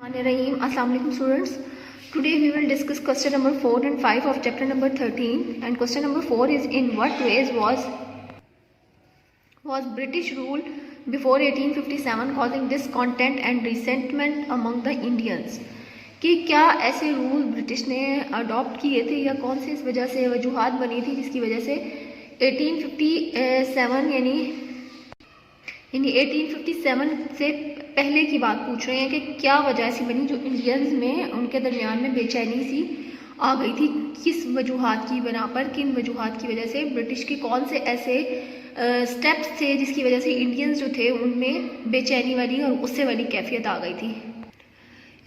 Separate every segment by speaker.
Speaker 1: Rahim. Assalamu alaikum students. Today we will discuss question number 4 and 5 of chapter number 13, and question number 4 is in what ways was British rule before 1857 causing discontent and resentment among the Indians. कि क्या ऐसे rule British ने adopt किए थे या कौन से इस वजह से वजूहात बनी थी जिसकी वजह से 1857 यानी 1857 से पहले की बात पूछ रहे हैं कि क्या वजह ऐसी बनी जो इंडियंस में उनके दरमियान में बेचैनी सी आ गई थी, किस वजूहात की बना पर, किन वजूहात की वजह से, ब्रिटिश के कौन से ऐसे स्टेप्स थे जिसकी वजह से इंडियंस जो थे उनमें बेचैनी वाली और गुस्से वाली कैफियत आ गई थी।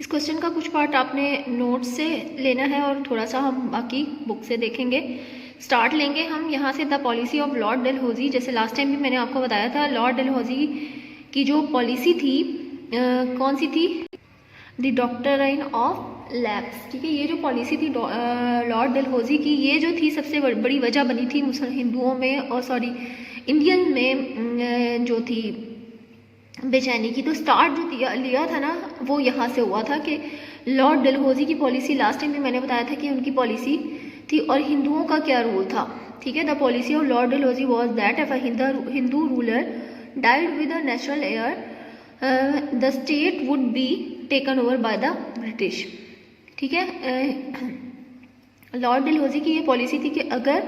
Speaker 1: इस क्वेश्चन का कुछ पार्ट आपने नोट से लेना है और थोड़ा सा हम बाकी बुक से देखेंगे। स्टार्ट लेंगे हम यहाँ से the policy of Lord Dalhousie. जैसे लास्ट टाइम भी मैंने आपको बताया था, लॉर्ड डलहौजी की जो पॉलिसी थी कौन सी थी? The doctrine of lapse. ठीक है, ये जो पॉलिसी थी लॉर्ड डलहौजी की, ये जो थी सबसे बड़ी वजह बनी थी हिंदुओं में और इंडियन में जो थी बेचैनी की। तो स्टार्ट जो लिया था ना वो यहाँ से हुआ था कि लॉर्ड डलहौजी की पॉलिसी, लास्ट टाइम भी मैंने बताया था कि उनकी पॉलिसी थी और हिंदुओं का क्या रूल था। ठीक है, the policy of Lord Dalhousie was that if a Hindu ruler died with a natural air the state would be taken over by the British. ठीक है, लॉर्ड डलहौजी की ये पॉलिसी थी कि अगर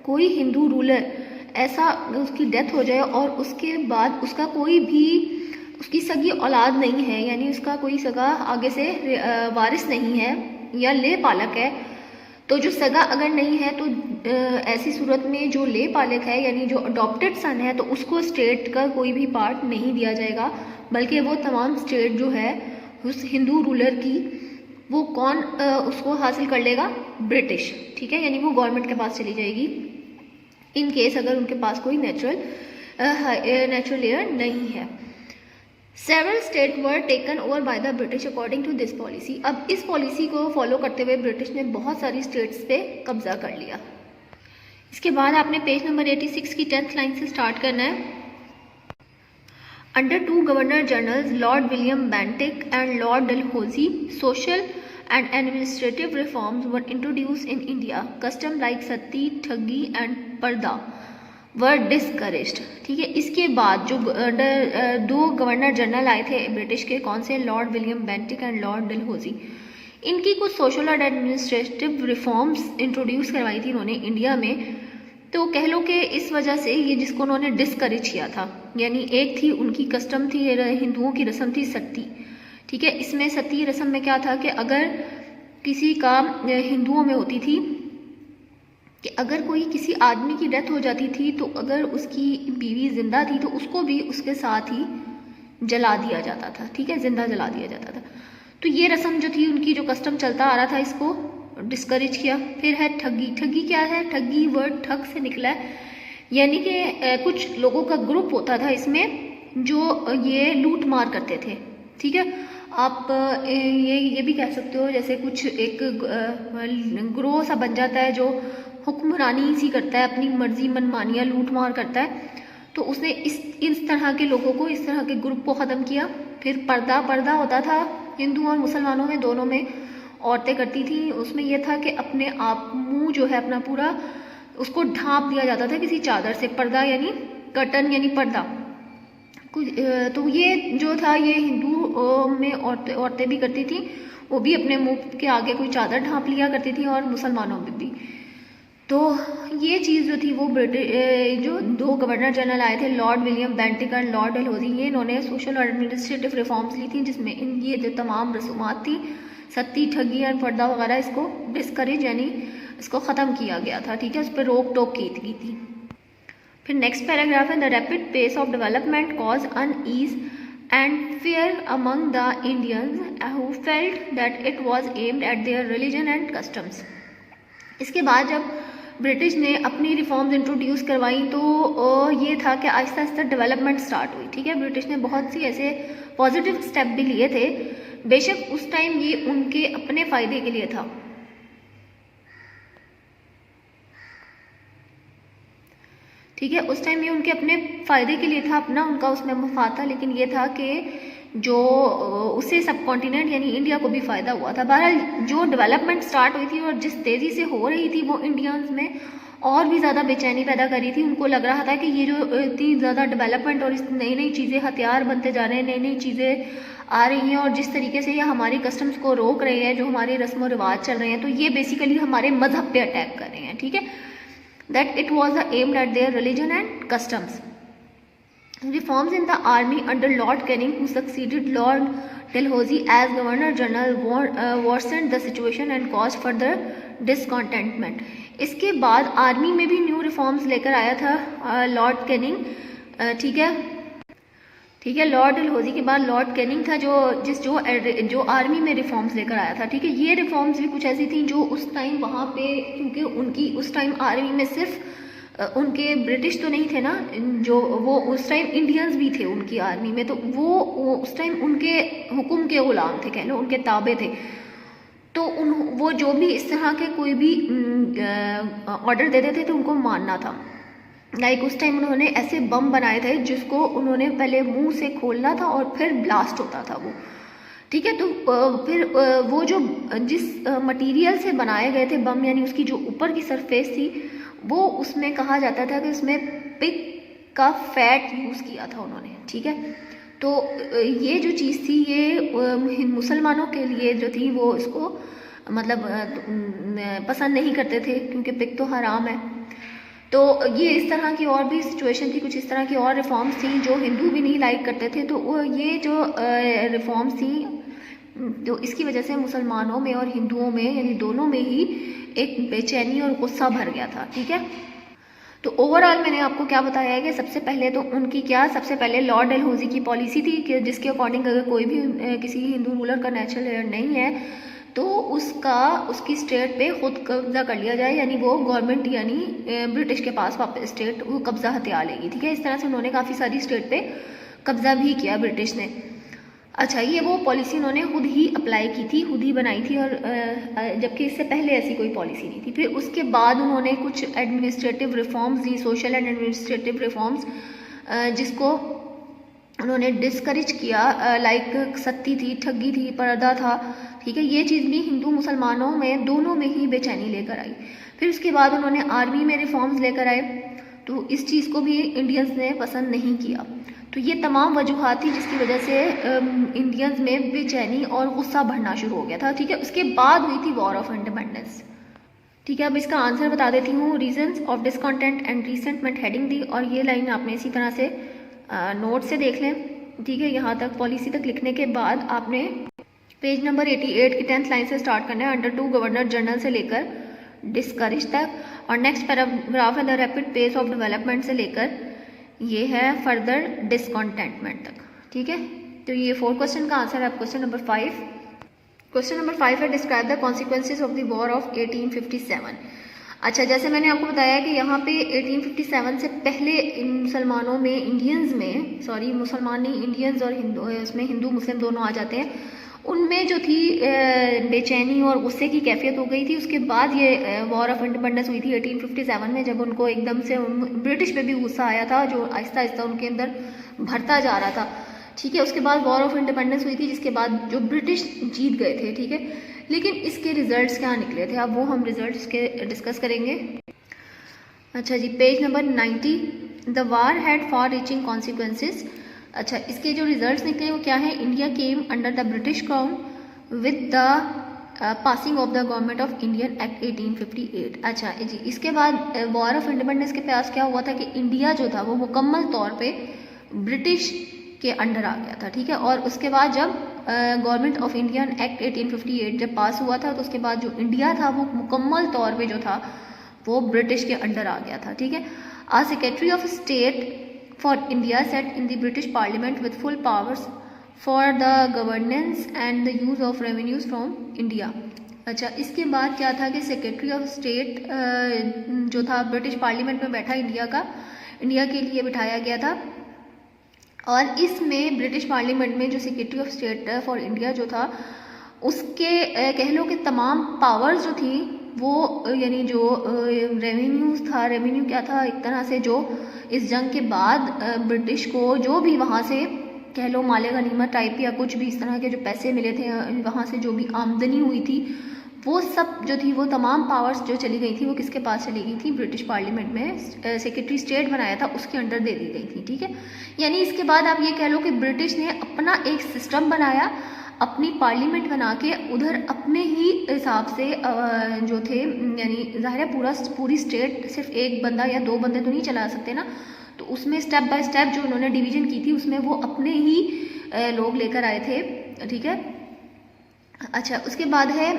Speaker 1: कोई हिंदू रूलर ऐसा उसकी डेथ हो जाए और उसके बाद उसका कोई भी उसकी सगी औलाद नहीं है, यानी उसका कोई सगा आगे से वारिस नहीं है या ले पालक है, तो जो सगा अगर नहीं है तो ऐसी सूरत में जो ले पालक है यानी जो अडॉप्टेड सन है तो उसको स्टेट का कोई भी पार्ट नहीं दिया जाएगा, बल्कि वो तमाम स्टेट जो है उस हिंदू रूलर की वो कौन उसको हासिल कर लेगा? ब्रिटिश। ठीक है, यानी वो गवर्नमेंट के पास चली जाएगी इन केस अगर उनके पास कोई नेचुरल एयर नहीं है। Several state were taken over by the British according to this policy. अब इस पॉलिसी को फॉलो करते हुए ब्रिटिश ने बहुत सारी स्टेट्स पे कब्जा कर लिया। इसके बाद आपने पेज नंबर 86 की 10th लाइन से स्टार्ट करना है। Under to governor generals Lord William Bentinck and Lord Dalhousie social and administrative reforms were introduced in India. Custom like सती, ठगी and पर्दा were discouraged. ठीक है, इसके बाद जो दो गवर्नर जनरल आए थे ब्रिटिश के, कौन से? Lord William Bentinck and Lord Dalhousie. इनकी कुछ सोशल और एडमिनिस्ट्रेटिव रिफॉर्म्स इंट्रोड्यूस करवाई थी इन्होंने इंडिया में। तो कह लो कि इस वजह से ये जिसको उन्होंने डिस्करेज किया था, यानी एक थी उनकी कस्टम थी, हिंदुओं की रस्म थी सती। ठीक है, इसमें सती रस्म में क्या था कि अगर किसी का हिंदुओं में होती थी कि अगर कोई किसी आदमी की डेथ हो जाती थी तो अगर उसकी बीवी जिंदा थी तो उसको भी उसके साथ ही जला दिया जाता था। ठीक है, जिंदा जला दिया जाता था। तो ये रस्म जो थी उनकी जो कस्टम चलता आ रहा था इसको डिस्करेज किया। फिर है ठगी। ठगी क्या है? ठगी वर्ड ठग से निकला है, यानी कि कुछ लोगों का ग्रुप होता था इसमें जो ये लूट मार करते थे। ठीक है, आप ये भी कह सकते हो जैसे कुछ एक ग्रोह सा बन जाता है जो हुक्मरानी सी करता है, अपनी मर्जी मनमानियाँ लूट मार करता है। तो उसने इस तरह के लोगों को, इस तरह के ग्रुप को ख़त्म किया। फिर पर्दा होता था हिंदू और मुसलमानों में, दोनों में औरतें करती थी। उसमें यह था कि अपने आप मुंह जो है अपना पूरा उसको ढांप दिया जाता था किसी चादर से। पर्दा यानी कर्टन यानी पर्दा। तो ये जो था ये हिंदू में औरतें भी करती थी, वो भी अपने मुंह के आगे कोई चादर ढांप लिया करती थी, और मुसलमानों में भी। तो ये चीज़ जो थी वो जो दो गवर्नर जनरल आए थे Lord William Bentinck and Lord Dalhousie, ये इन्होंने सोशल और एडमिनिस्ट्रेटिव रिफॉर्म्स ली थी जिसमें ये जो तमाम रसूमात थी सती, ठगी एंड पर्दा वगैरह, इसको डिस्करेज यानी इसको ख़त्म किया गया था। ठीक है, उस पर रोक टोक की थी। फिर नेक्स्ट पैराग्राफ है, the rapid pace of development cause unease and fear among the Indians who felt that it was aimed at their religion and customs. इसके बाद जब ब्रिटिश ने अपनी रिफॉर्म्स इंट्रोड्यूस करवाई तो ये था कि आहिस्ता आहिस्ता डेवलपमेंट स्टार्ट हुई। ठीक है, ब्रिटिश ने बहुत सी ऐसे पॉजिटिव स्टेप भी लिए थे, बेशक उस टाइम ये उनके अपने फ़ायदे के लिए था। ठीक है, उस टाइम ये उनके अपने फ़ायदे के लिए था, अपना उनका उसमें मफाद था, लेकिन ये था कि जो उससे सब कॉन्टिनेंट यानी इंडिया को भी फ़ायदा हुआ था। बहरहाल जो डेवलपमेंट स्टार्ट हुई थी और जिस तेज़ी से हो रही थी वो इंडियंस में और भी ज़्यादा बेचैनी पैदा कर रही थी। उनको लग रहा था कि ये जो इतनी ज़्यादा डेवलपमेंट और इस नई नई चीज़ें, हथियार बनते जा रहे हैं, नई नई चीज़ें आ रही हैं और जिस तरीके से ये हमारी कस्टम्स को रोक रहे हैं, जो हमारे रस्म व रिवाज चल रहे हैं, तो ये बेसिकली हमारे मजहब पे अटैक कर रहे हैं। ठीक है, that it was aimed at their religion and customs. Reforms in the army under Lord Canning, who succeeded Lord Dalhousie as Governor General, worsened the situation and caused further discontentment. इसके बाद army में भी new reforms लेकर आया था Lord Canning. ठीक है, Lord Dalhousie के बाद लॉर्ड कैनिंग था जो आर्मी में रिफॉर्म्स लेकर आया था। ठीक है, ये रिफॉर्म्स भी कुछ ऐसी थी जो उस टाइम वहाँ पे, क्योंकि उनकी उस टाइम आर्मी में सिर्फ उनके ब्रिटिश तो नहीं थे ना, जो वो उस टाइम इंडियंस भी थे उनकी आर्मी में, तो वो उस टाइम उनके हुक्म के गुलाम थे, कह लो उनके ताबे थे। तो वो जो भी इस तरह के कोई भी ऑर्डर देते थे तो उनको मानना था। लाइक उस टाइम उन्होंने ऐसे बम बनाए थे जिसको उन्होंने पहले मुंह से खोलना था और फिर ब्लास्ट होता था वो। ठीक है, तो फिर वो जो जिस मटेरियल से बनाए गए थे बम, यानी उसकी जो ऊपर की सरफेस थी, वो उसमें कहा जाता था कि उसमें पिग का फैट यूज़ किया था उन्होंने। ठीक है, तो ये जो चीज़ थी ये मुसलमानों के लिए जो थी वो इसको मतलब पसंद नहीं करते थे, क्योंकि पिग तो हराम है। तो ये इस तरह की और भी सिचुएशन थी, कुछ इस तरह की और रिफॉर्म्स थी जो हिंदू भी नहीं लाइक करते थे। तो ये जो रिफॉर्म्स थी, तो इसकी वजह से मुसलमानों में और हिंदुओं में यानी दोनों में ही एक बेचैनी और गुस्सा भर गया था। ठीक है, तो ओवरऑल मैंने आपको क्या बताया है कि सबसे पहले लॉर्ड डलहौजी की पॉलिसी थी कि जिसके अकॉर्डिंग अगर कोई भी किसी हिंदू रूलर का नेचुरल हेयर नहीं है तो उसकी स्टेट पे खुद कब्जा कर लिया जाए, यानी वो गवर्नमेंट यानी ब्रिटिश के पास वापस स्टेट वो कब्जा हथिया लेगी। ठीक है, इस तरह से उन्होंने काफ़ी सारी स्टेट पे कब्जा भी किया ब्रिटिश ने। अच्छा, ये वो पॉलिसी उन्होंने खुद ही अप्लाई की थी, खुद ही बनाई थी, और जबकि इससे पहले ऐसी कोई पॉलिसी नहीं थी। फिर उसके बाद उन्होंने कुछ administrative reforms the, social and administrative reforms, जिसको उन्होंने डिस्करेज किया। लाइक सत्ती थी, ठगी थी, पर्दा था। ठीक है, ये चीज़ भी हिंदू मुसलमानों में दोनों में ही बेचैनी लेकर आई। फिर उसके बाद उन्होंने आर्मी में रिफॉर्म्स लेकर आए, तो इस चीज़ को भी इंडियंस ने पसंद नहीं किया। तो ये तमाम वजूहात थी जिसकी वजह से इंडियंस में बेचैनी और गुस्सा बढ़ना शुरू हो गया था। ठीक है, उसके बाद हुई थी वॉर ऑफ इंडिपेंडेंस। ठीक है, अब इसका आंसर बता देती हूँ। Reasons of discontent and resentment heading दी, और ये लाइन आपने इसी तरह से नोट से देख लें। ठीक है, यहाँ तक पॉलिसी तक लिखने के बाद आपने पेज नंबर 88 की 10th लाइन से स्टार्ट करना है, अंडर टू गवर्नर जनरल से लेकर डिस्करेज तक, और नेक्स्ट पैराग्राफ है the rapid pace of development से लेकर ये है फर्दर डिसकॉन्टेंटमेंट तक। ठीक है, तो ये 4 क्वेश्चन का आंसर है क्वेश्चन नंबर 5। क्वेश्चन नंबर 5 है describe the consequences of the war of 1857। अच्छा, जैसे मैंने आपको बताया कि यहाँ पे 1857 से पहले मुसलमानों में, मुसलमान नहीं, इंडियंस और हिंदू, इसमें हिंदू मुस्लिम दोनों आ जाते हैं, उनमें जो थी बेचैनी और गुस्से की कैफियत हो गई थी। उसके बाद ये वॉर ऑफ इंडिपेंडेंस हुई थी 1857 में, जब उनको एकदम से ब्रिटिश पे भी गुस्सा आया था जो आहिस्ता आहिस्ता उनके अंदर भरता जा रहा था। ठीक है, उसके बाद वॉर ऑफ इंडिपेंडेंस हुई थी, जिसके बाद जो ब्रिटिश जीत गए थे। ठीक है, लेकिन इसके रिजल्ट्स क्या निकले थे, अब वो हम रिजल्ट्स के डिस्कस करेंगे। अच्छा जी, page number 90, the war had far reaching consequences. अच्छा, इसके जो रिजल्ट्स निकले वो क्या है, India came under the British crown with the passing of the government of Indian act 1858। अच्छा जी, इसके बाद वॉर ऑफ इंडिपेंडेंस के पास क्या हुआ था कि इंडिया जो था वो मुकम्मल तौर पे ब्रिटिश के अंडर आ गया था। ठीक है, और उसके बाद जब गवर्नमेंट ऑफ इंडियन एक्ट 1858 जब पास हुआ था, तो उसके बाद जो इंडिया था वो मुकम्मल तौर पे जो था वो ब्रिटिश के अंडर आ गया था। ठीक है, a secretary of state for India sat in the British Parliament with full powers for the governance and the use of revenues from India। अच्छा, इसके बाद क्या था कि सेक्रेटरी ऑफ स्टेट जो था ब्रिटिश पार्लियामेंट में बैठा, इंडिया के लिए बिठाया गया था, और इसमें ब्रिटिश पार्लियामेंट में जो secretary of state for India जो था उसके कह लो कि तमाम पावर्स जो थी वो, यानी जो रेवेन्यू क्या था, एक तरह से जो इस जंग के बाद ब्रिटिश को जो भी वहाँ से कह लो माले गनीमत टाइप या कुछ भी इस तरह के जो पैसे मिले थे, वहाँ से जो भी आमदनी हुई थी, वो सब जो थी, वो तमाम पावर्स जो चली गई थी, वो किसके पास चली गई थी? ब्रिटिश पार्लियामेंट में सेक्रेटरी स्टेट बनाया था उसके अंडर दे दी गई थी। ठीक है, यानी इसके बाद आप ये कह लो कि ब्रिटिश ने अपना एक सिस्टम बनाया, अपनी पार्लियामेंट बना के उधर अपने ही हिसाब से जो थे, यानी ज़ाहिर है पूरी स्टेट सिर्फ एक बंदा या दो बंदे तो नहीं चला सकते ना, तो उसमें स्टेप बाय स्टेप जो उन्होंने डिवीजन की थी उसमें वो अपने ही लोग लेकर आए थे। ठीक है, अच्छा उसके बाद है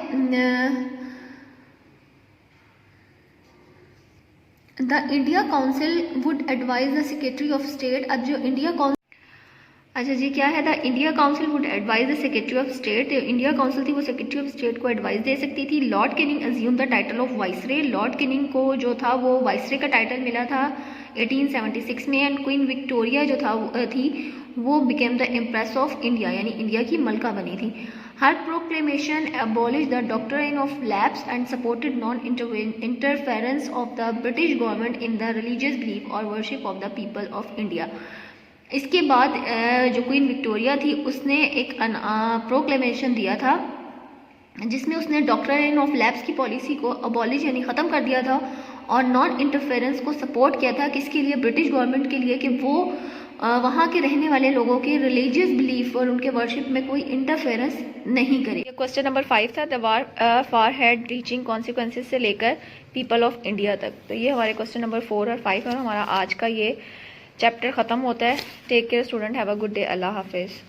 Speaker 1: the India council would advise the secretary of state. अब जो इंडिया काउंसिल, अच्छा जी क्या है, the India council would advise the secretary of state. India council थी वो सेक्रेटरी ऑफ स्टेट को एडवाइस दे सकती थी। Lord Canning assume the title of viceroy. Lord Canning को जो था वो वाइसरे का टाइटल मिला था 1876 में। एंड क्वीन विक्टोरिया जो थी वो became the empress of India, यानी इंडिया की मलका बनी थी। हर proclamation abolished the doctrine of lapse and supported non-interference of the British government in the religious belief or worship of the people of India। इसके बाद जो क्वीन विक्टोरिया थी उसने एक प्रोक्लेमेशन दिया था जिसमें उसने डॉक्ट्राइन ऑफ लैप्स की पॉलिसी को अबॉलिश यानी ख़त्म कर दिया था और नॉन इंटरफेरेंस को सपोर्ट किया था। किसके लिए? ब्रिटिश गवर्नमेंट के लिए, कि वो वहाँ के रहने वाले लोगों के रिलीजियस बिलीफ और उनके वर्शिप में कोई इंटरफेरेंस नहीं करे। क्वेश्चन नंबर 5 था, the war had reaching consequences से लेकर पीपल ऑफ इंडिया तक। तो ये हमारे क्वेश्चन नंबर 4 और 5 और हमारा आज का ये चैप्टर ख़त्म होता है। Take care student, have a good day, अल्लाह हाफिज़।